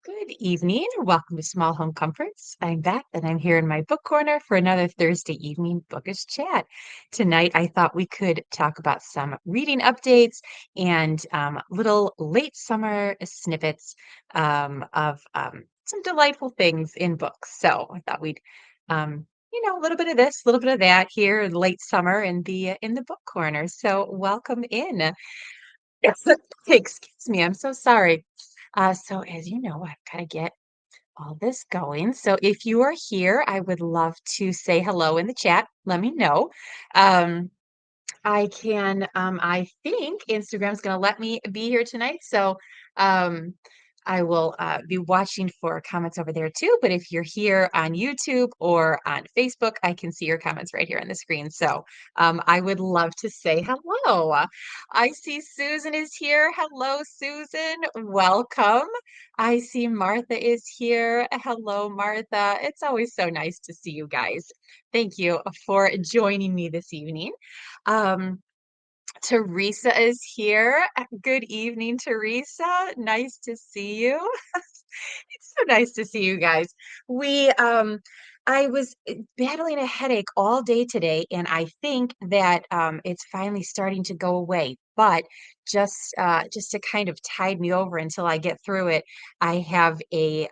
Good evening. Welcome to Small Home Comforts. I'm Beth, and I'm here in my book corner for another Thursday evening bookish chat. Tonight, I thought we could talk about some reading updates and little late summer snippets of some delightful things in books. So I thought we'd, a little bit of this, a little bit of that here in late summer in the book corner. So welcome in. Yes. Excuse me. I'm so sorry. So as you know, I've got to get all this going. So if you are here, I would love to say hello in the chat. Let me know. Um, I think Instagram's going to let me be here tonight. So um, I will be watching for comments over there too. But if you're here on YouTube or on Facebook, I can see your comments right here on the screen. So I would love to say hello. I see Susan is here. Hello, Susan. Welcome. I see Martha is here. Hello, Martha. It's always so nice to see you guys. Thank you for joining me this evening. Um, Teresa is here. Good evening, Teresa. Nice to see you. It's so nice to see you guys. I was battling a headache all day today, and I think that it's finally starting to go away. But just to kind of tide me over until I get through it, I have a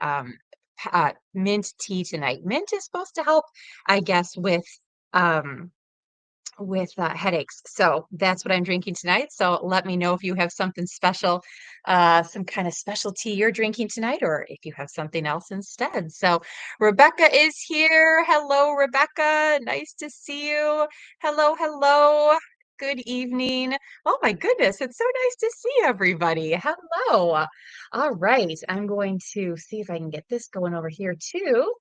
mint tea tonight. Mint is supposed to help, I guess, um, with headaches. So that's what I'm drinking tonight. So let me know if you have something special, some kind of specialty you're drinking tonight, or if you have something else instead. So Rebecca is here. Hello, Rebecca. Nice to see you. Hello, hello. Good evening. Oh my goodness, it's so nice to see everybody. Hello. All right, I'm going to see if I can get this going over here too.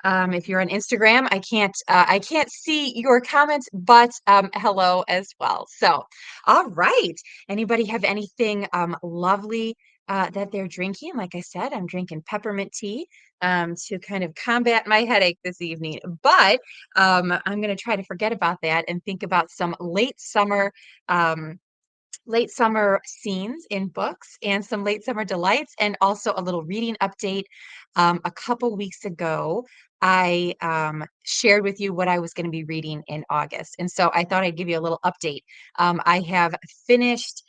If you're on Instagram, I can't see your comments, but hello as well. So, all right. Anybody have anything lovely that they're drinking? Like I said, I'm drinking peppermint tea to kind of combat my headache this evening. But I'm going to try to forget about that and think about some um, late summer scenes in books and some late summer delights, and also a little reading update. A couple weeks ago, I shared with you what I was going to be reading in August. And so I thought I'd give you a little update. I have finished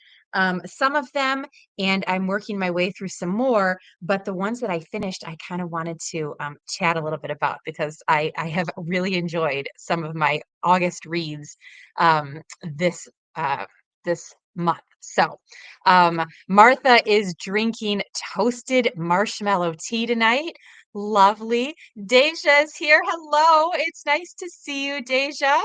some of them, and I'm working my way through some more. But the ones that I finished, I kind of wanted to chat a little bit about because I have really enjoyed some of my August reads um, this this month. So, Martha is drinking toasted marshmallow tea tonight. Lovely. Deja is here. Hello. It's nice to see you, Deja.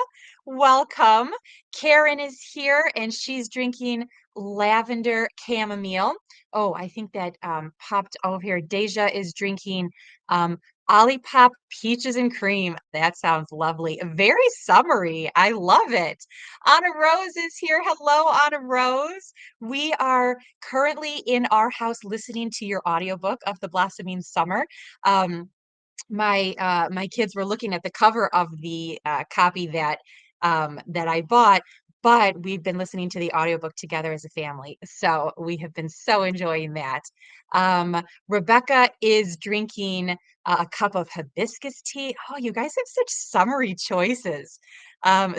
Welcome. Karen is here and she's drinking lavender chamomile. Oh, I think that popped over here. Deja is drinking um, Olipop peaches and cream. That sounds lovely. Very summery. I love it. Anna Rose is here. Hello, Anna Rose. We are currently in our house listening to your audiobook of The Blossoming Summer. Um, my kids were looking at the cover of the copy that I bought, but we've been listening to the audiobook together as a family. So we have been so enjoying that. Rebecca is drinking a cup of hibiscus tea. Oh, you guys have such summery choices.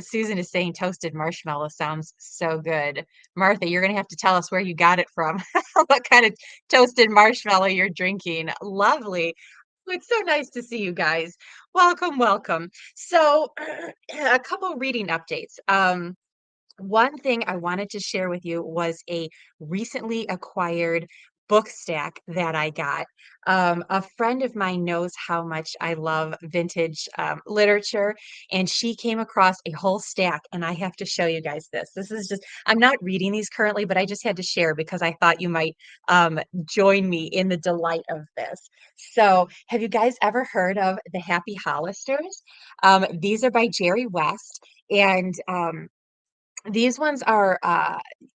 Susan is saying toasted marshmallow sounds so good. Martha, you're going to have to tell us where you got it from. What kind of toasted marshmallow you're drinking. Lovely. It's so nice to see you guys. Welcome, welcome. So, a couple reading updates. One thing I wanted to share with you was a recently acquired book stack that I got. A friend of mine knows how much I love vintage literature, and she came across a whole stack, and I have to show you guys this. This is just, I'm not reading these currently, but I just had to share because I thought you might join me in the delight of this. So, have you guys ever heard of the Happy Hollisters? These are by Jerry West, and these ones are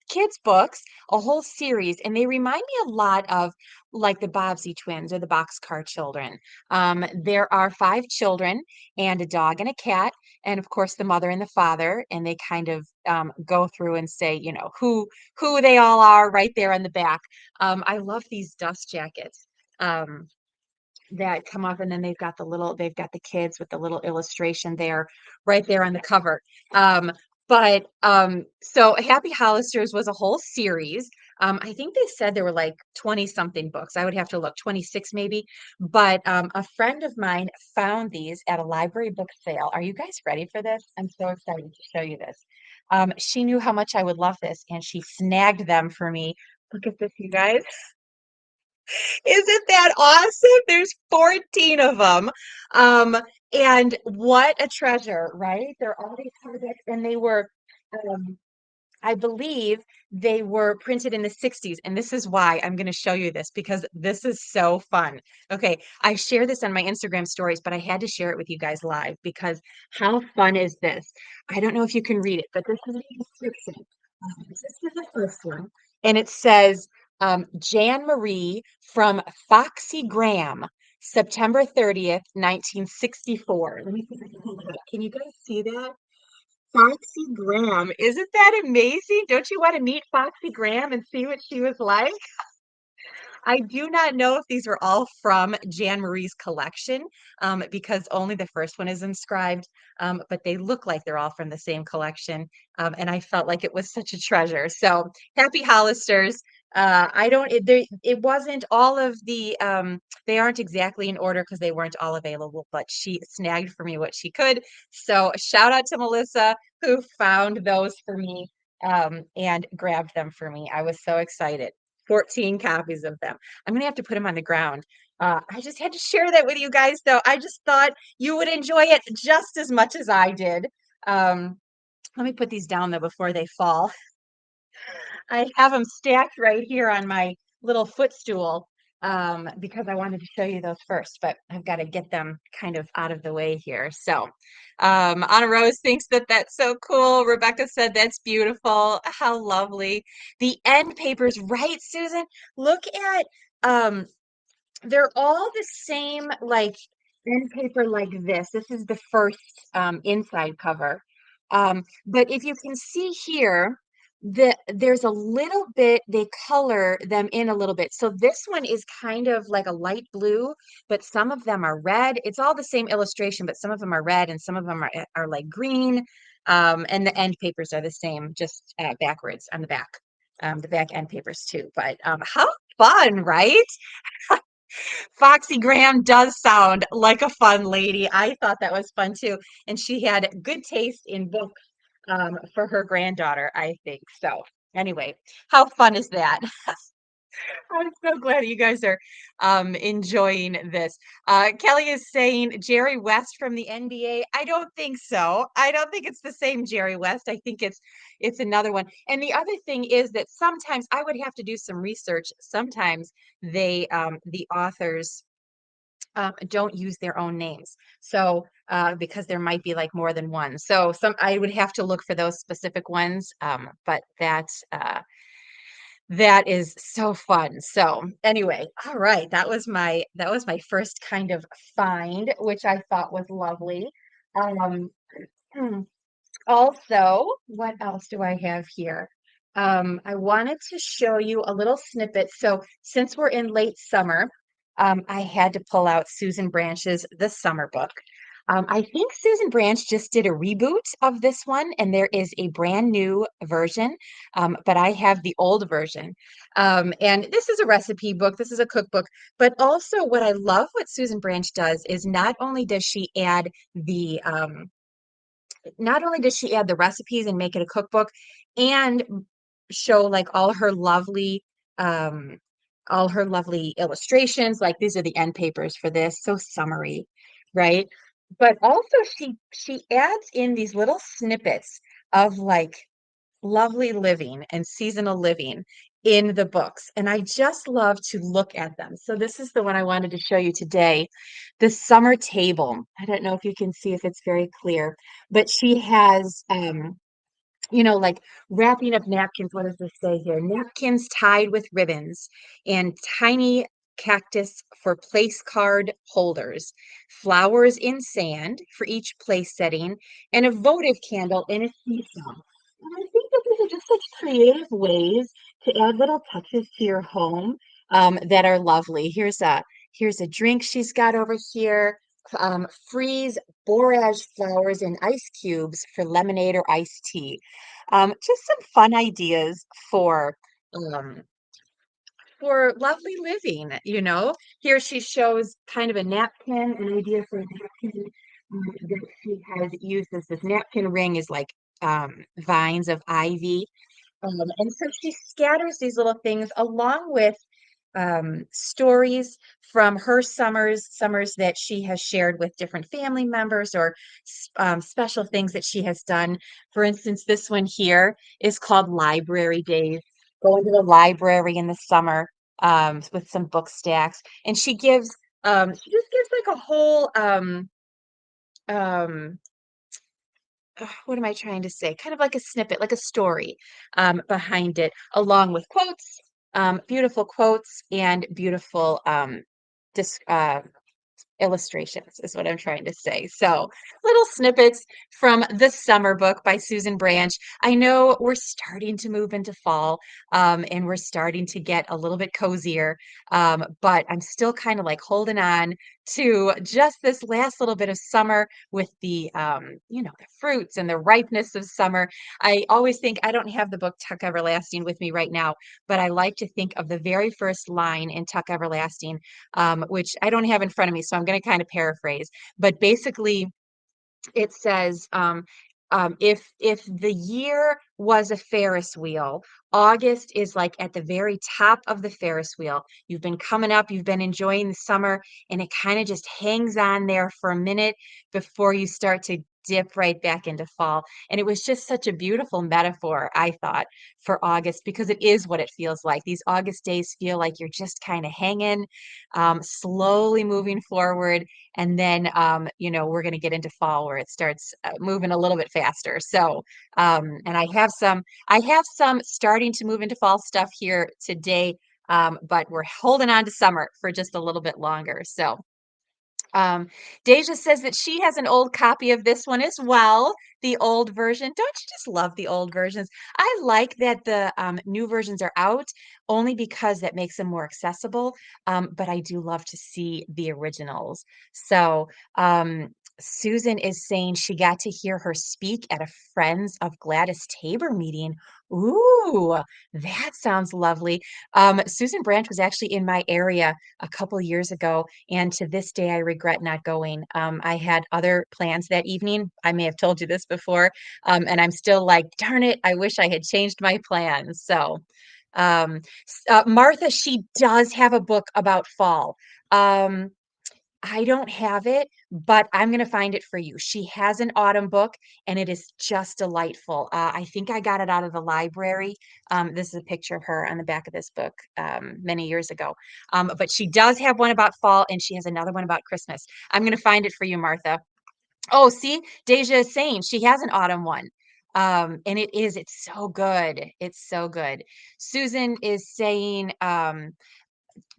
kids' books, a whole series, and they remind me a lot of like the Bobbsey twins or the Boxcar Children. There are five children and a dog and a cat, and of course the mother and the father, and they kind of go through and say, you know, who they all are right there in the back. I love these dust jackets. um, that come up, and then they've got the kids with the little illustration there, right there on the cover. So Happy Hollisters was a whole series. I think they said there were like 20 something books. I would have to look, 26 maybe. But a friend of mine found these at a library book sale. Are you guys ready for this? I'm so excited to show you this. She knew how much I would love this, and she snagged them for me. Look at this, you guys. Isn't that awesome? There's 14 of them. Um, and what a treasure, right? They're all these hardbacks, and um, I believe they were printed in the 60s. And this is why I'm going to show you this, because this is so fun. Okay, I share this on my Instagram stories, but I had to share it with you guys live because how fun is this? I don't know if you can read it, but this is the description. This is the first one. And it says, Jan Marie from Foxy Graham, September 30th, 1964. Let me see if I can hold it up. Can you guys see that? Foxy Graham. Isn't that amazing? Don't you want to meet Foxy Graham and see what she was like? I do not know if these were all from Jan Marie's collection, because only the first one is inscribed, but they look like they're all from the same collection. And I felt like it was such a treasure. So Happy Hollisters. I don't, it wasn't all of they aren't exactly in order because they weren't all available, but she snagged for me what she could. So shout out to Melissa who found those for me, and grabbed them for me. I was so excited. 14 copies of them. I'm gonna have to put them on the ground. I just had to share that with you guys, though. I just thought you would enjoy it just as much as I did. Um, Let me put these down though before they fall. I have them stacked right here on my little footstool, because I wanted to show you those first, but I've got to get them kind of out of the way here. So, Anna Rose thinks that that's so cool. Rebecca said that's beautiful. How lovely. The end papers, right, Susan? Look at, um, they're all the same, like end paper like this. This is the first inside cover. But if you can see here, there's a little bit, they color them in a little bit. So this one is kind of like a light blue, but some of them are red. It's all the same illustration, but some of them are red and some of them are like green. And the end papers are the same, just backwards on the back. The back end papers too. But how fun, right? Foxy Graham does sound like a fun lady. I thought that was fun too. And she had good taste in books, for her granddaughter, I think. So, anyway, how fun is that? I'm so glad you guys are enjoying this. Kelly is saying Jerry West from the NBA. I don't think so. I don't think it's the same Jerry West. I think it's another one. And the other thing is that sometimes I would have to do some research. Sometimes the authors don't use their own names. So because there might be like more than one. So I would have to look for those specific ones. But that is so fun. So anyway, all right, that was my first kind of find, which I thought was lovely. Um, hmm, Also, what else do I have here? I wanted to show you a little snippet. So since we're in late summer, I had to pull out Susan Branch's The Summer Book. I think Susan Branch just did a reboot of this one, and there is a brand new version, but I have the old version. And this is a recipe book, this is a cookbook, but also what I love what Susan Branch does is not only does she add the recipes and make it a cookbook and show like um all her lovely illustrations, like these are the end papers for this, so summary, right? But also she adds in these little snippets of like lovely living and seasonal living in the books. And I just love to look at them. So this is the one I wanted to show you today, the summer table. I don't know if you can see if it's very clear, but she has like wrapping up napkins. What does this say here? Napkins tied with ribbons and tiny cactus for place card holders, flowers in sand for each place setting, and a votive candle in a seesaw. And I think that these are just such creative ways to add little touches to your home. that are lovely. Here's a drink she's got over here. Freeze borage flowers in ice cubes for lemonade or iced tea. Just some fun ideas um, for lovely living, you know. Here she shows kind of a napkin, an idea for a napkin that she has used as this napkin ring is like vines of ivy. And so she scatters these little things along with stories from her summers that she has shared with different family members or special things that she has done. For instance, this one here is called Library Days. Going to the library in the summer with some book stacks, and she just gives like a whole um, what am I trying to say? Kind of like a snippet, like a story behind it, along with quotes, beautiful quotes, and beautiful dis illustrations is what I'm trying to say. So, little snippets from the summer book by Susan Branch. I know we're starting to move into fall, and we're starting to get a little bit cozier, but I'm still kind of like holding on to just this last little bit of summer with the fruits and the ripeness of summer. I always think I don't have the book Tuck Everlasting with me right now, but I like to think of the very first line in Tuck Everlasting, which I don't have in front of me, so I'm going to kind of paraphrase. But basically, it says, if the year was a Ferris wheel, August is like at the very top of the Ferris wheel. You've been coming up, you've been enjoying the summer, and it kind of just hangs on there for a minute before you start to dip right back into fall. And it was just such a beautiful metaphor, I thought, for August, because it is what it feels like. These August days feel like you're just kind of hanging, slowly moving forward, and then we're going to get into fall where it starts moving a little bit faster. So and I have some starting to move into fall stuff here today, but we're holding on to summer for just a little bit longer. So um, Deja says that she has an old copy of this one as well, the old version. Don't you just love the old versions? I like that the new versions are out only because that makes them more accessible. But I do love to see the originals. So Susan is saying she got to hear her speak at a Friends of Gladys Tabor meeting. Ooh, that sounds lovely. Susan Branch was actually in my area a couple years ago, and to this day, I regret not going. I had other plans that evening. I may have told you this before, and I'm still like, darn it, I wish I had changed my plans. So, Martha, she does have a book about fall. Um, I don't have it, but I'm going to find it for you. She has an autumn book, and it is just delightful. I think I got it out of the library. This is a picture of her on the back of this book many years ago. But she does have one about fall, and she has another one about Christmas. I'm going to find it for you, Martha. Oh, see, Deja is saying she has an autumn one. And it's so good. It's so good. Susan is saying,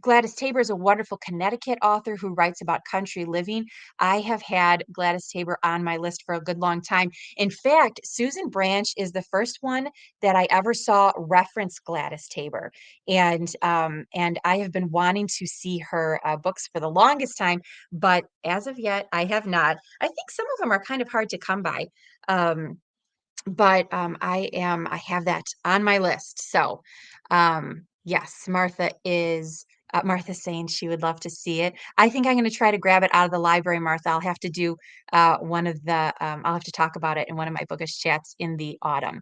Gladys Tabor is a wonderful Connecticut author who writes about country living. I have had Gladys Tabor on my list for a good long time. In fact, Susan Branch is the first one that I ever saw reference Gladys Tabor, and I have been wanting to see her books for the longest time, but as of yet, I have not. I think some of them are kind of hard to come by. Um, but I have that on my list. So yes, Martha's saying she would love to see it. I think I'm going to try to grab it out of the library, Martha. I'll have to do I'll have to talk about it in one of my bookish chats in the autumn.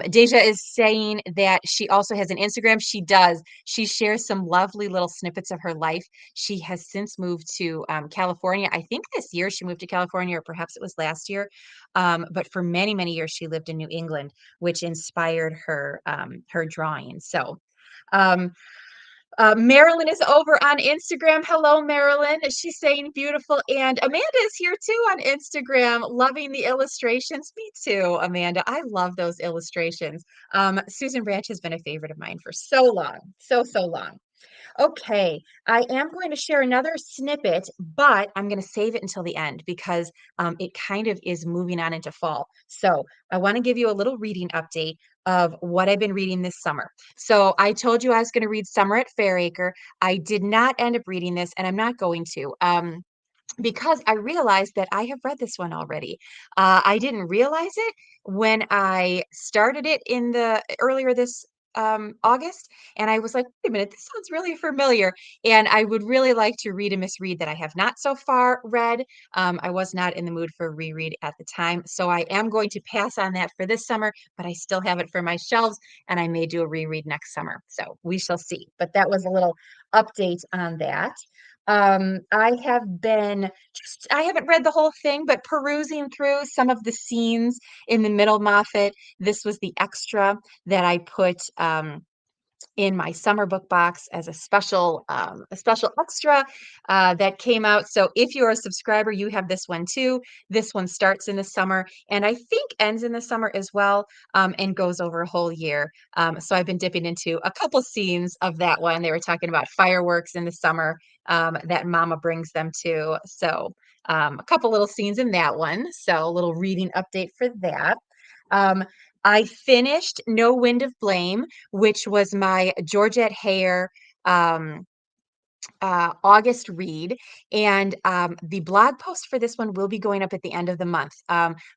Deja is saying that she also has an Instagram. She does. She shares some lovely little snippets of her life. She has since moved to California. I think this year she moved to California, or perhaps it was last year. But for many, many years, she lived in New England, which inspired her drawing. So, um, Marilyn is over on Instagram. Hello, Marilyn. She's saying beautiful. And Amanda is here too on Instagram, loving the illustrations. Me too, Amanda. I love those illustrations. Susan Branch has been a favorite of mine for so long, so long. Okay, I am going to share another snippet, but I'm going to save it until the end because it kind of is moving on into fall. So I want to give you a little reading update of what I've been reading this summer. So I told you I was going to read Summer at Fairacre. I did not end up reading this, and I'm not going to. Because I realized that I have read this one already. I didn't realize it when I started it in the earlier this August, and I was like, wait a minute, this sounds really familiar. And I would really like to read a misread that I have not so far read. I was not in the mood for a reread at the time, so I am going to pass on that for this summer, but I still have it for my shelves, and I may do a reread next summer. So we shall see. But that was a little update on that. I haven't read the whole thing, but perusing through some of the scenes in the middle Moffat. This was the extra that I put in my summer book box as a special extra that came out. So if you're a subscriber, you have this one too. This one starts in the summer and I think ends in the summer as well, and goes over a whole year. So I've been dipping into a couple scenes of that one. They were talking about fireworks in the summer that Mama brings them to. So a couple little scenes in that one. So a little reading update for that. Um, I finished No Wind of Blame, which was my Georgette Hare um, August read. And the blog post for this one will be going up at the end of the month.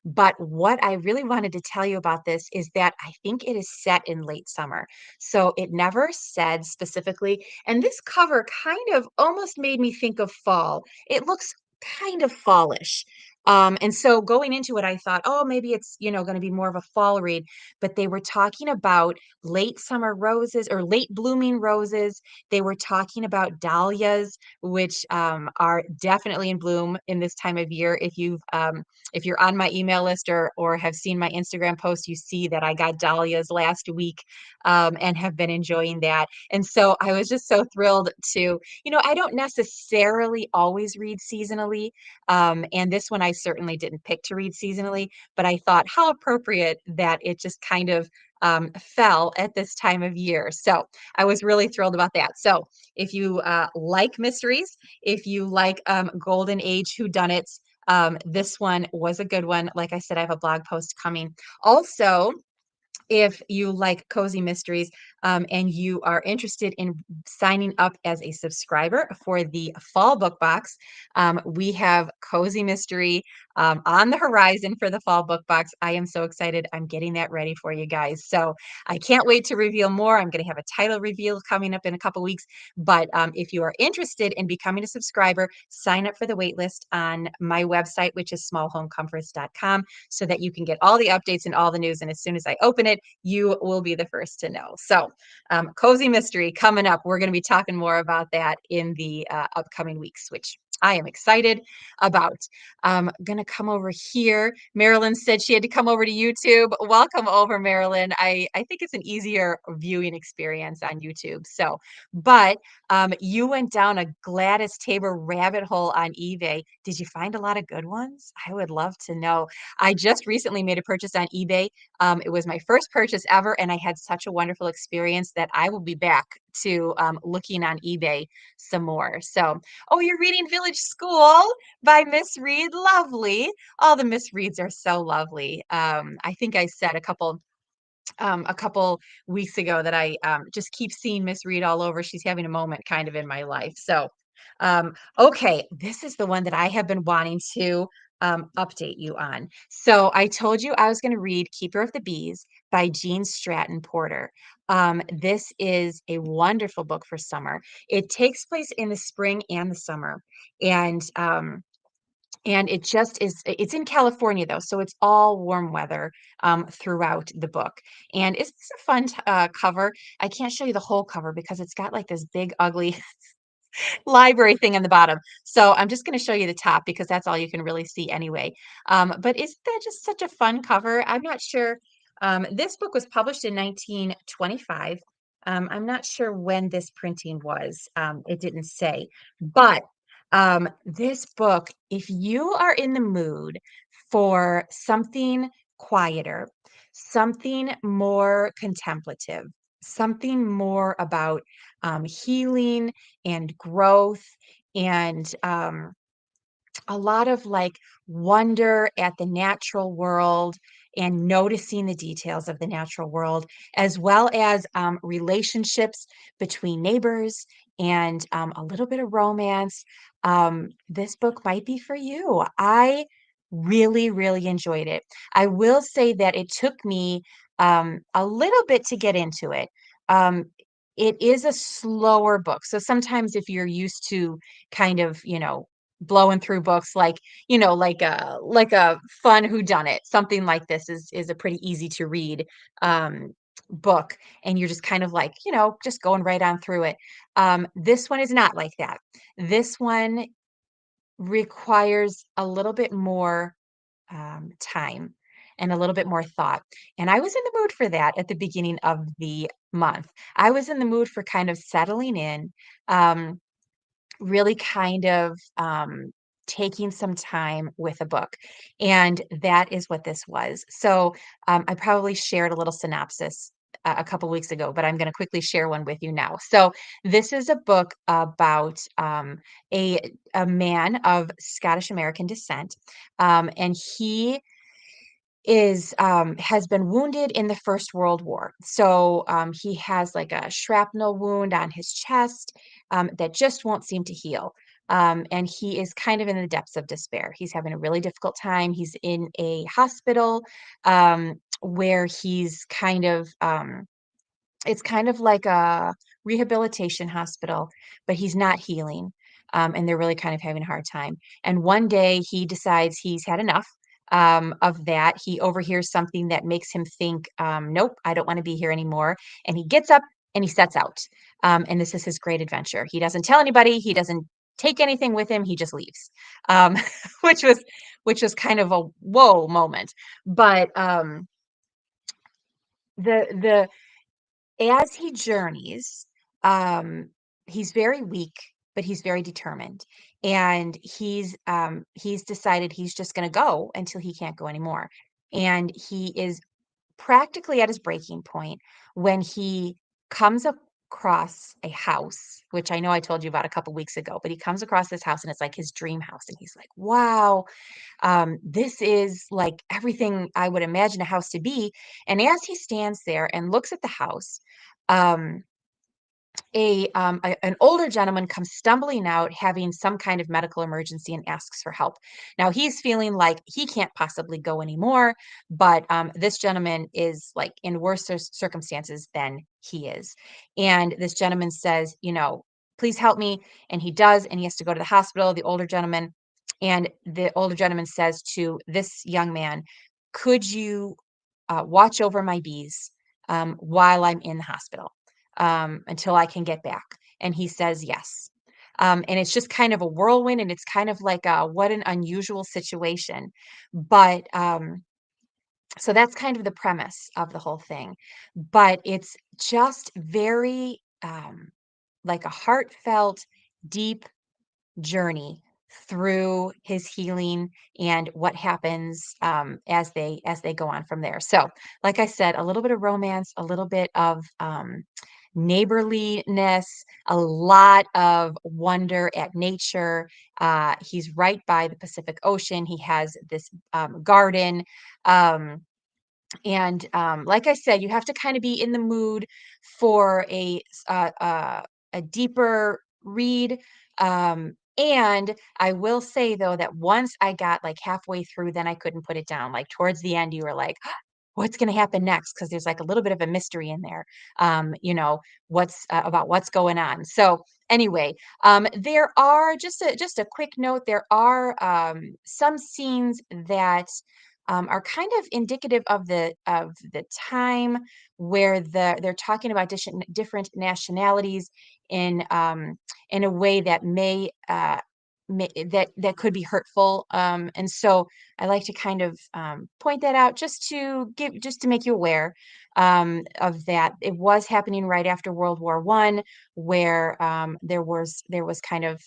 But what I really wanted to tell you about this is that I think it is set in late summer. So it never said specifically. And this cover kind of almost made me think of fall. It looks kind of fallish. And so going into it, I thought, oh, maybe it's, going to be more of a fall read. But they were talking about late summer roses or late blooming roses. They were talking about dahlias, which are definitely in bloom in this time of year. If you're on my email list or have seen my Instagram post, you see that I got dahlias last week, and have been enjoying that. And so I was just so thrilled to, I don't necessarily always read seasonally, and this one I certainly didn't pick to read seasonally, but I thought how appropriate that it just kind of fell at this time of year. So I was really thrilled about that. So if you like mysteries, if you like Golden Age whodunits, this one was a good one. Like I said, I have a blog post coming. Also, if you like cozy mysteries, and you are interested in signing up as a subscriber for the fall book box, we have cozy mystery on the horizon for the fall book box. I am so excited. I'm getting that ready for you guys. So I can't wait to reveal more. I'm going to have a title reveal coming up in a couple weeks. But if you are interested in becoming a subscriber, sign up for the wait list on my website, which is smallhomecomforts.com, so that you can get all the updates and all the news. And as soon as I open it, you will be the first to know. So cozy mystery coming up. We're going to be talking more about that in the upcoming weeks, which I am excited about. Going to come over here. Marilyn said she had to come over to YouTube. Welcome over, Marilyn. I think it's an easier viewing experience on YouTube. So, but you went down a Gladys Tabor rabbit hole on eBay. Did you find a lot of good ones? I would love to know. I just recently made a purchase on eBay. It was my first purchase ever, and I had such a wonderful experience that I will be back to looking on eBay some more. So, oh, you're reading Village School by Miss Reed. Lovely. All the Miss Reeds are so lovely. I think I said a couple weeks ago that I just keep seeing Miss Reed all over. She's having a moment kind of in my life. So, okay, this is the one that I have been wanting to update you on. So I told you I was going to read Keeper of the Bees by Jean Stratton Porter. This is a wonderful book for summer. It takes place in the spring and the summer. And it just is, it's in California though, so it's all warm weather throughout the book. And it's a fun cover. I can't show you the whole cover because it's got like this big, ugly library thing on the bottom. So I'm just going to show you the top because that's all you can really see anyway. But isn't that just such a fun cover? I'm not sure. This book was published in 1925. I'm not sure when this printing was. It didn't say. But this book, if you are in the mood for something quieter, something more contemplative, something more about healing and growth and a lot of like wonder at the natural world and noticing the details of the natural world, as well as relationships between neighbors and a little bit of romance. This book might be for you. I really, really enjoyed it. I will say that it took me a little bit to get into it. Um, it is a slower book. So sometimes if you're used to kind of, blowing through books like, like a fun whodunit, something like this is a pretty easy to read book, and you're just kind of like, just going right on through it. This one is not like that. This one requires a little bit more time and a little bit more thought. And I was in the mood for that at the beginning of the month. I was in the mood for kind of settling in, um, really kind of taking some time with a book. And that is what this was. So I probably shared a little synopsis a couple weeks ago, but I'm going to quickly share one with you now. So this is a book about a, a man of Scottish American descent. And he is has been wounded in the First World War. So he has like a shrapnel wound on his chest that just won't seem to heal. And he is kind of in the depths of despair. He's having a really difficult time. He's in a hospital where he's kind of it's kind of like a rehabilitation hospital, but he's not healing. And they're really kind of having a hard time. And one day he decides he's had enough of that. He overhears something that makes him think, nope, I don't want to be here anymore. And he gets up and he sets out. And this is his great adventure. He doesn't tell anybody, he doesn't take anything with him, he just leaves. Um, which was kind of a whoa moment. But the as he journeys, um, he's very weak, but he's very determined. And he's decided he's just going to go until he can't go anymore. And he is practically at his breaking point when he comes across a house, which I know I told you about a couple weeks ago, but he comes across this house and it's like his dream house. And he's like, wow, this is like everything I would imagine a house to be. And as he stands there and looks at the house, um, an older gentleman comes stumbling out having some kind of medical emergency and asks for help. Now he's feeling like he can't possibly go anymore, but this gentleman is like in worse circumstances than he is. And this gentleman says, please help me. And he does, and he has to go to the hospital, the older gentleman. And the older gentleman says to this young man, could you watch over my bees while I'm in the hospital? Until I can get back. And he says yes. And it's just kind of a whirlwind, and it's kind of like what an unusual situation. But so that's kind of the premise of the whole thing. But it's just very like a heartfelt, deep journey through his healing and what happens as they go on from there. So, like I said, a little bit of romance, a little bit of neighborliness, a lot of wonder at nature. He's right by the Pacific Ocean. He has this garden. And like I said, you have to kind of be in the mood for a deeper read. And I will say though that once I got like halfway through, then I couldn't put it down. Like towards the end, you were like, what's going to happen next? Because there's like a little bit of a mystery in there. What's about what's going on. So anyway, there are just a quick note. There are some scenes that are kind of indicative of the time where they're talking about different nationalities in a way that that could be hurtful. And so I like to kind of point that out just to make you aware of that. It was happening right after World War I, where there was kind of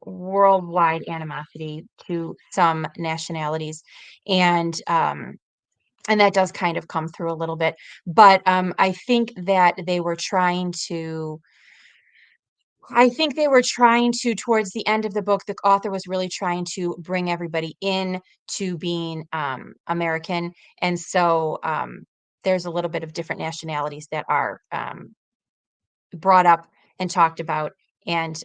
worldwide animosity to some nationalities, and that does kind of come through a little bit. But I think that they were trying to I think they were trying to, towards the end of the book, the author was really trying to bring everybody in to being American. And so there's a little bit of different nationalities that are brought up and talked about, and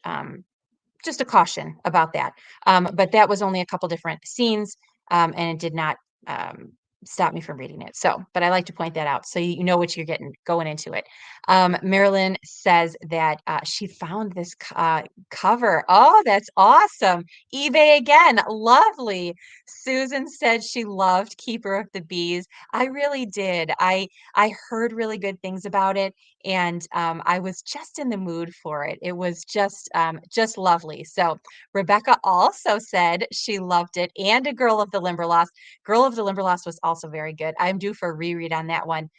just a caution about that. But that was only a couple different scenes, and it did not um, stop me from reading it. So, but I like to point that out so you know what you're getting going into it. Marilyn says that she found this cover. Oh, that's awesome. eBay again. Lovely. Susan said she loved Keeper of the Bees. I really did. I heard really good things about it, and I was just in the mood for it. It was just lovely. So Rebecca also said she loved it, and A Girl of the Limberlost. Girl of the Limberlost was also very good. I'm due for a reread on that one.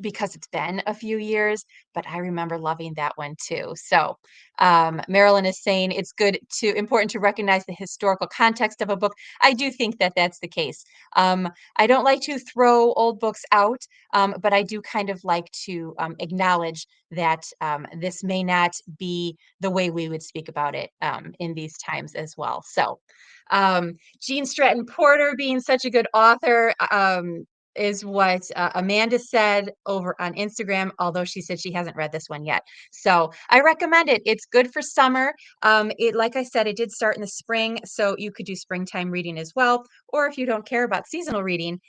Because it's been a few years, but I remember loving that one too. So, Marilyn is saying it's important to recognize the historical context of a book. I do think that that's the case. I don't like to throw old books out, but I do kind of like to acknowledge that this may not be the way we would speak about it in these times as well. So, Jean Stratton Porter being such a good author, is what Amanda said over on Instagram, although she said she hasn't read this one yet. So I recommend it. It's good for summer. Like I said, it did start in the spring, so you could do springtime reading as well. Or if you don't care about seasonal reading,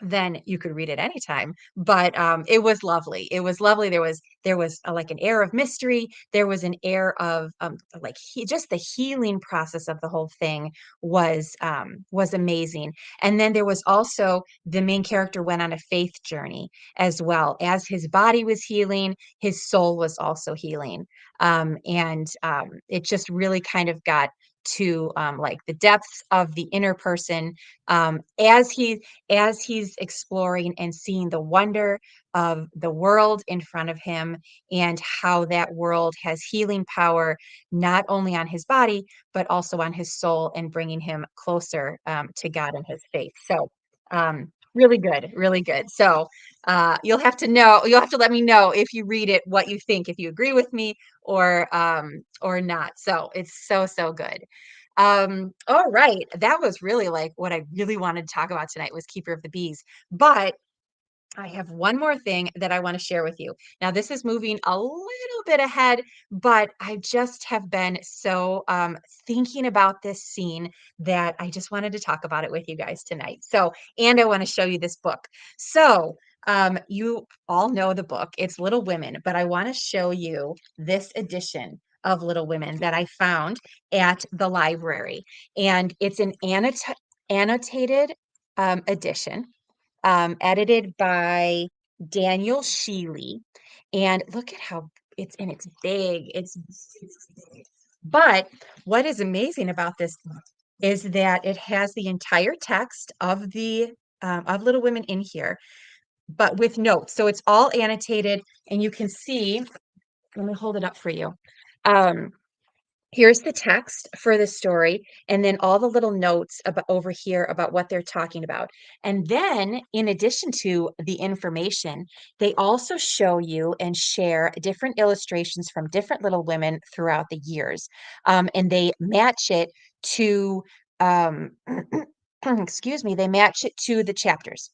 then you could read it anytime. But it was lovely. It was lovely. There was like an air of mystery. There was an air of like just the healing process of the whole thing was amazing. And then there was also the main character went on a faith journey as well. As his body was healing, his soul was also healing. And it just really kind of got to like the depths of the inner person as he's exploring and seeing the wonder of the world in front of him, and how that world has healing power, not only on his body, but also on his soul, and bringing him closer to God and his faith. So, really good, really good. So, you'll have to let me know if you read it, what you think, if you agree with me or not. So it's so good. All right. That was really like what I really wanted to talk about tonight was Keeper of the Bees. But I have one more thing that I want to share with you. Now, this is moving a little bit ahead, but I just have been so thinking about this scene that I just wanted to talk about it with you guys tonight. So, and I want to show you this book. So, you all know the book. It's Little Women, but I want to show you this edition of Little Women that I found at the library. And it's an annotated edition, edited by Daniel Shealy. And look at how it's big. But what is amazing about this book is that it has the entire text of the of Little Women in here, but with notes. So it's all annotated, and you can see. Let me hold it up for you. Um, Here's the text for the story, and then all the little notes about over here about what they're talking about. And then, in addition to the information, they also show you and share different illustrations from different Little Women throughout the years. And they match it to, um, excuse me, they match it to the chapters.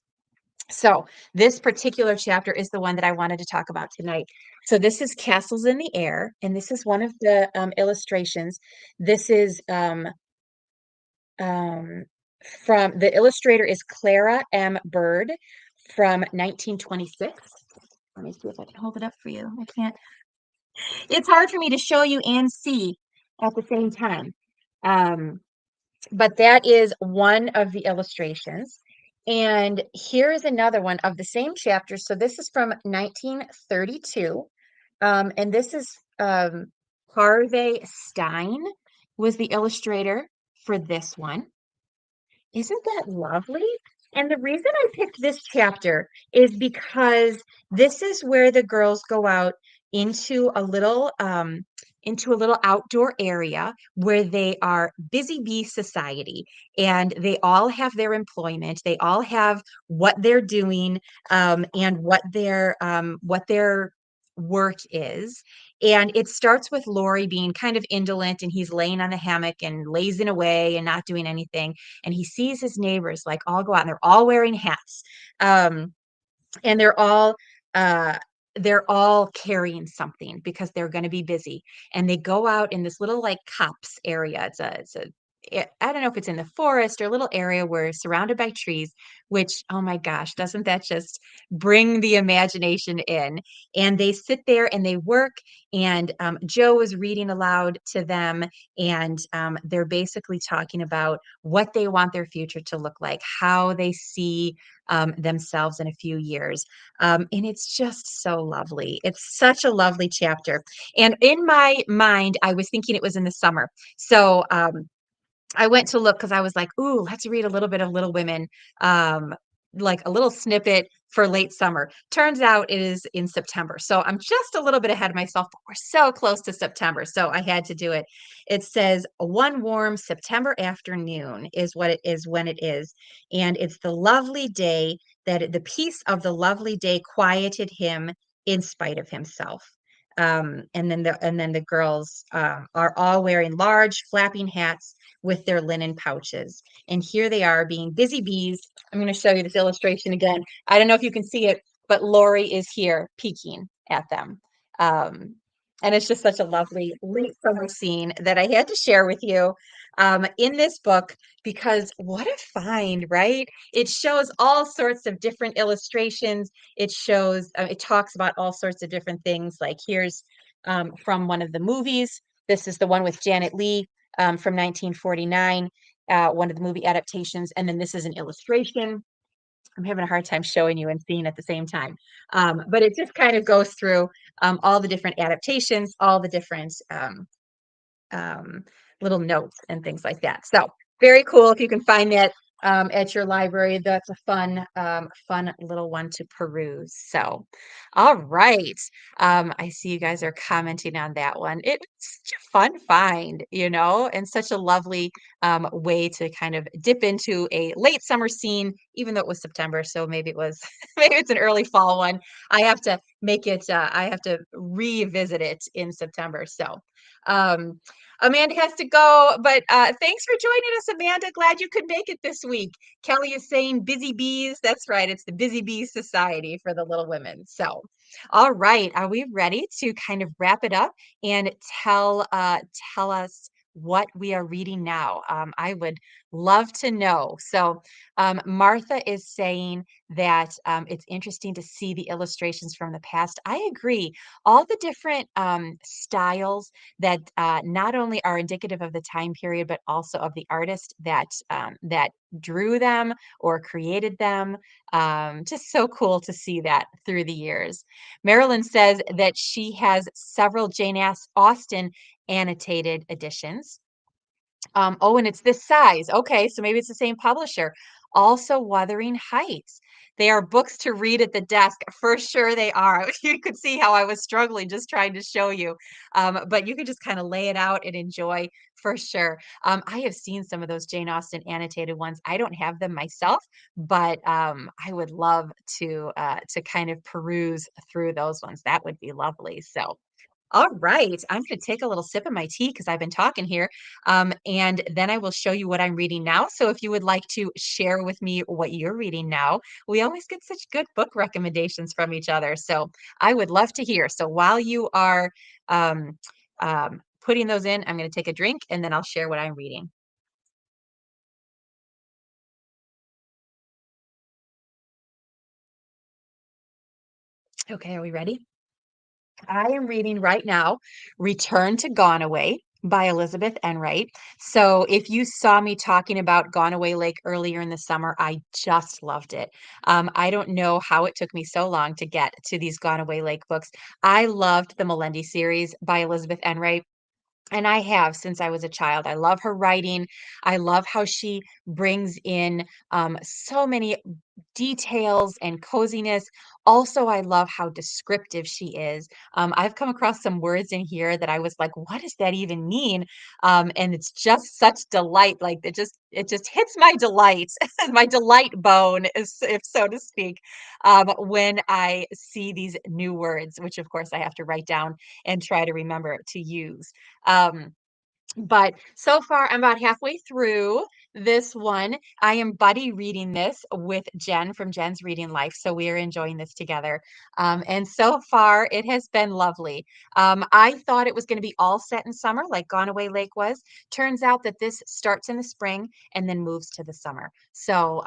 So this particular chapter is the one that I wanted to talk about tonight. So this is Castles in the Air, and this is one of the illustrations. This is um, from the illustrator is Clara M. Bird from 1926. Let me see if I can hold it up for you. I can't. It's hard for me to show you and see at the same time. Um, but that is one of the illustrations. And here is another one of the same chapter. So this is from 1932. And this is Harvey Stein was the illustrator for this one. Isn't that lovely? And the reason I picked this chapter is because this is where the girls go out into a little outdoor area where they are busy bee society, and they all have their employment. They all have what they're doing, and what they're work is. And it starts with Laurie being kind of indolent, and he's laying on the hammock and lazing away and not doing anything. And he sees his neighbors like all go out, and they're all wearing hats. Um, and uh they're all carrying something because they're going to be busy, and they go out in this little like copse area. I don't know if it's in the forest or a little area where surrounded by trees, which, oh my gosh, doesn't that just bring the imagination in? And they sit there and they work, and Joe is reading aloud to them, and they're basically talking about what they want their future to look like, how they see themselves in a few years. And it's just so lovely. It's such a lovely chapter. And in my mind, I was thinking it was in the summer. So I went to look because I was like, ooh, let's read a little bit of Little Women, um, like a little snippet for late summer. Turns out it is in September. So I'm just a little bit ahead of myself, but we're so close to September. So I had to do it. It says one warm September afternoon is what it is when it is. And it's the lovely day the peace of the lovely day quieted him in spite of himself. And then the girls are all wearing large flapping hats with their linen pouches. And here they are being busy bees. I'm going to show you this illustration again. I don't know if you can see it, but Laurie is here peeking at them. Um, and it's just such a lovely late summer scene that I had to share with you in this book, because what a find, right? It shows all sorts of different illustrations. It talks about all sorts of different things. Like here's from one of the movies. This is the one with Janet Leigh from 1949, one of the movie adaptations. And then this is an illustration. I'm having a hard time showing you and seeing at the same time. But it just kind of goes through all the different adaptations, all the different um, little notes and things like that. So very cool. If you can find that at your library, that's a fun little one to peruse. So, all right. I see you guys are commenting on that one. It's such a fun find, and such a lovely way to kind of dip into a late summer scene, even though it was September. So maybe it was, maybe it's an early fall one. I have to revisit it in September. So, um, Amanda has to go, but thanks for joining us, Amanda. Glad you could make it this week. Kelly is saying busy bees. That's right. It's the Busy Bees Society for the Little Women. So, all right. Are we ready to kind of wrap it up and tell us what we are reading now? I would love to know. So, Martha is saying that it's interesting to see the illustrations from the past. I agree. All the different styles that not only are indicative of the time period, but also of the artist that drew them or created them. Just so cool to see that through the years. Marilyn says that she has several Jane Austen annotated editions. Oh, and it's this size. Okay, so maybe it's the same publisher. Also, Wuthering Heights. They are books to read at the desk. For sure they are. You could see how I was struggling just trying to show you. But you could just kind of lay it out and enjoy for sure. I have seen some of those Jane Austen annotated ones. I don't have them myself, but I would love to kind of peruse through those ones. That would be lovely. So all right, I'm going to take a little sip of my tea because I've been talking here, and then I will show you what I'm reading now. So if you would like to share with me what you're reading now, we always get such good book recommendations from each other. So I would love to hear. So while you are putting those in, I'm going to take a drink and then I'll share what I'm reading. Okay, are we ready? I am reading right now Return to Gonaway by Elizabeth Enright. So if you saw me talking about Gonaway Lake earlier in the summer, I just loved it. I don't know how it took me so long to get to these Gonaway Lake books. I loved the Melendi series by Elizabeth Enright. And I have since I was a child. I love her writing. I love how she brings in so many details and coziness. Also, I love how descriptive she is. I've come across some words in here that I was like, what does that even mean? And it's just such delight. Like it just hits my delight, my delight bone, if so to speak, when I see these new words, which of course I have to write down and try to remember to use. Um, but so far, I'm about halfway through this one. I am buddy reading this with Jen from Jen's Reading Life. So we are enjoying this together. And so far, it has been lovely. I thought it was going to be all set in summer, like Gone Away Lake was. Turns out that this starts in the spring and then moves to the summer. So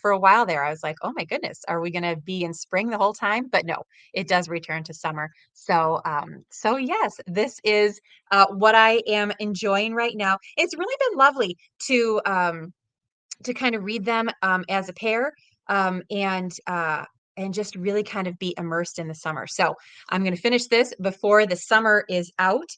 for a while there, I was like, oh my goodness, are we going to be in spring the whole time? But no, it does return to summer. So yes, this is what I am enjoying right now. It's really been lovely to kind of read them as a pair um, and uh, and just really kind of be immersed in the summer. So I'm going to finish this before the summer is out.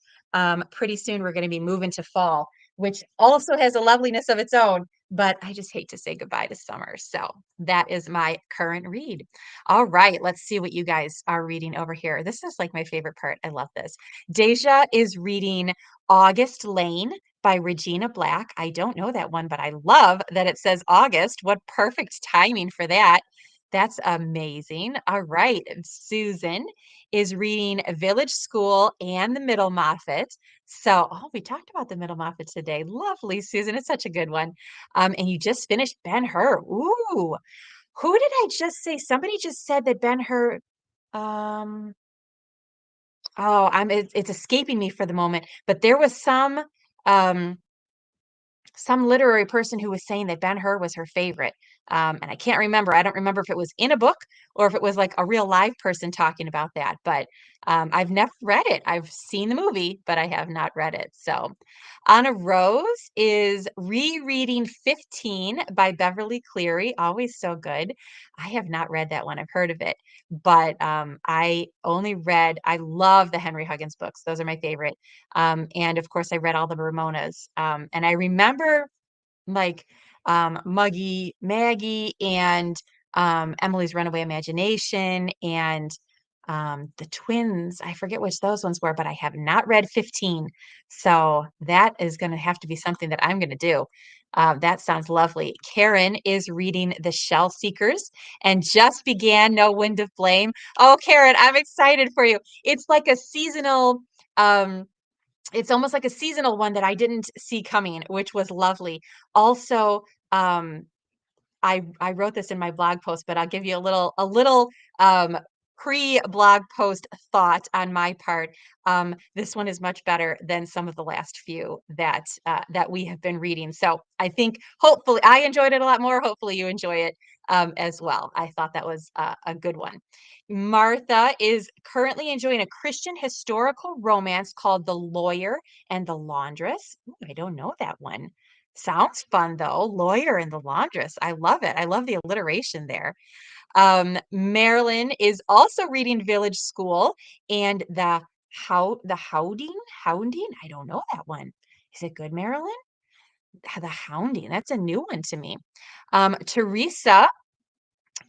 Pretty soon we're going to be moving to fall, which also has a loveliness of its own. But I just hate to say goodbye to summer. So that is my current read. All right, let's see what you guys are reading over here. This is like my favorite part. I love this. Deja is reading August Lane by Regina Black. I don't know that one, but I love that it says August. What perfect timing for that. That's amazing. All right. Susan is reading Village School and the Middle Moffat. So, oh, we talked about the Middle Moffat today. Lovely, Susan. It's such a good one. And you just finished Ben-Hur. Ooh, who did I just say? Somebody just said that Ben-Hur. Um, oh, it's escaping me for the moment, but there was um some literary person who was saying that Ben-Hur was her favorite. And I can't remember. I don't remember if it was in a book or if it was like a real live person talking about that. But I've never read it. I've seen the movie, but I have not read it. So Anna Rose is rereading 15 by Beverly Cleary. Always so good. I have not read that one. I've heard of it. But I love the Henry Huggins books. Those are my favorite. And of course, I read all the Ramonas. And I remember like Muggy Maggie and Emily's Runaway Imagination and the twins. I forget which those ones were, but I have not read 15. So that is going to have to be something that I'm going to do. That sounds lovely. Karen is reading The Shell Seekers and just began No Wind of Blame. Oh, Karen, I'm excited for you. It's like a seasonal. It's almost like a seasonal one that I didn't see coming, which was lovely. Also, um, I wrote this in my blog post, but I'll give you a little um, pre-blog post thought on my part. This one is much better than some of the last few that we have been reading. So I think hopefully I enjoyed it a lot more. Hopefully you enjoy it as well. I thought that was a good one. Martha is currently enjoying a Christian historical romance called The Lawyer and the Laundress. Ooh, I don't know that one. Sounds fun though. Lawyer and the Laundress. I love it. I love the alliteration there. Marilyn is also reading Village School and the Hounding. I don't know that one. Is it good, Marilyn? The Hounding. That's a new one to me. Teresa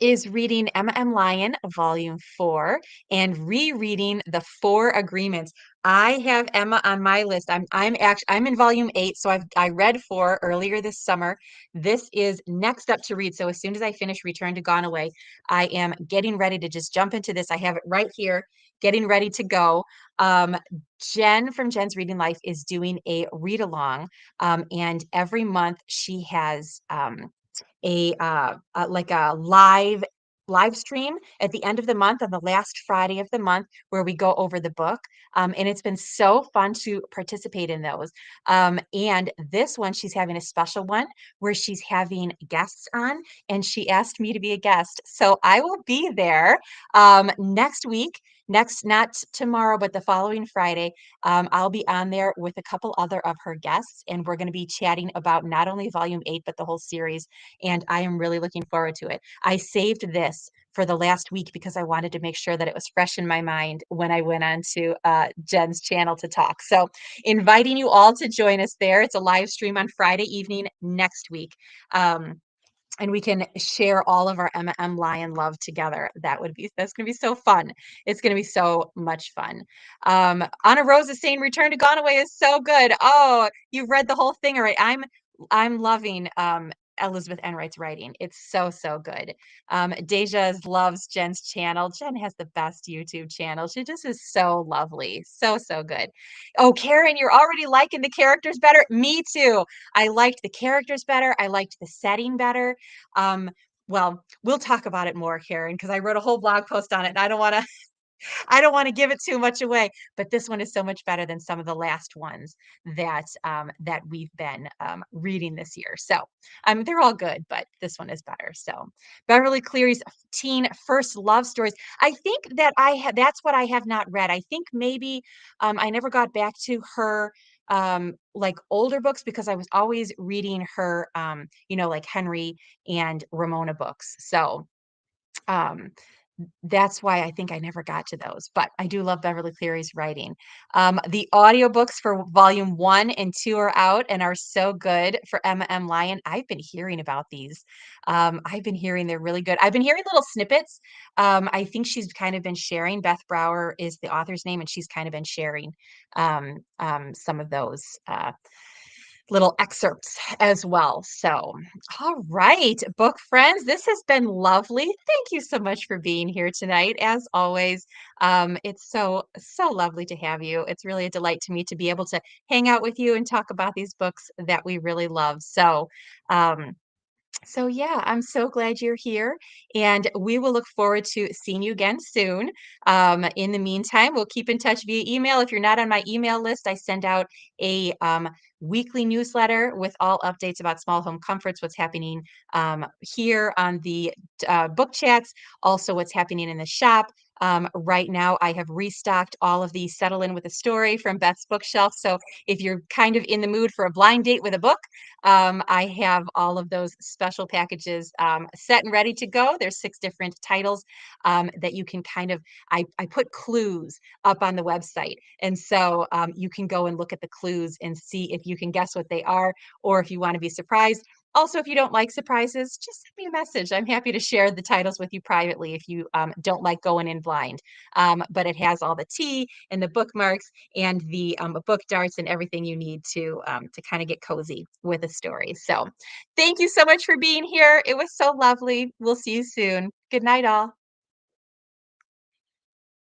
is reading Emma M. Lyon, Volume 4, and rereading The Four Agreements. I have Emma on my list. I'm in Volume 8, so I read 4 earlier this summer. This is next up to read. So as soon as I finish Return to Gone Away, I am getting ready to just jump into this. I have it right here, getting ready to go. Um, Jen from Jen's Reading Life is doing a read along, and every month she has like a live stream at the end of the month on the last Friday of the month where we go over the book. And it's been so fun to participate in those. And this one, she's having a special one where she's having guests on, and she asked me to be a guest. So I will be there next week. Not tomorrow, but the following Friday, I'll be on there with a couple other of her guests, and we're going to be chatting about not only Volume 8, but the whole series. And I am really looking forward to it. I saved this for the last week because I wanted to make sure that it was fresh in my mind when I went on to Jen's channel to talk. So inviting you all to join us there. It's a live stream on Friday evening next week. Um, and we can share all of our M Lion love together. That's gonna be so fun. It's gonna be so much fun. Anna Rose is saying Return to Gonaway is so good. Oh, you've read the whole thing, all right. I'm loving Elizabeth Enright's writing. It's so, so good. Deja loves Jen's channel. Jen has the best YouTube channel. She just is so lovely. So, so good. Oh, Karen, you're already liking the characters better. Me too. I liked the characters better. I liked the setting better. Um, well, we'll talk about it more, Karen, because I wrote a whole blog post on it, and I don't want to give it too much away, but this one is so much better than some of the last ones that we've been reading this year. So they're all good, but this one is better. So Beverly Cleary's teen first love stories. I think that that's what I have not read. I think maybe I never got back to her like older books because I was always reading her like Henry and Ramona books. So um that's why I think I never got to those, but I do love Beverly Cleary's writing. The audiobooks for volume 1 and 2 are out and are so good for Emma M. Lyon. I've been hearing about these. I've been hearing they're really good. I've been hearing little snippets. I think she's kind of been sharing. Beth Brower is the author's name, and she's kind of been sharing some of those little excerpts as well. So, all right, book friends, this has been lovely. Thank you so much for being here tonight. As always, it's so, so lovely to have you. It's really a delight to me to be able to hang out with you and talk about these books that we really love. Um, so yeah, I'm so glad you're here, and we will look forward to seeing you again soon. In the meantime, we'll keep in touch via email. If you're not on my email list, I send out a weekly newsletter with all updates about Small Home Comforts, what's happening here on the book chats, also what's happening in the shop. Right now, I have restocked all of the Settle In with a Story from Beth's Bookshelf. So if you're kind of in the mood for a blind date with a book, I have all of those special packages set and ready to go. There's 6 different titles that you can I put clues up on the website. And so you can go and look at the clues and see if you can guess what they are, or if you want to be surprised. Also, if you don't like surprises, just send me a message. I'm happy to share the titles with you privately if you don't like going in blind. But it has all the tea and the bookmarks and the book darts and everything you need to kind of get cozy with a story. So thank you so much for being here. It was so lovely. We'll see you soon. Good night, all.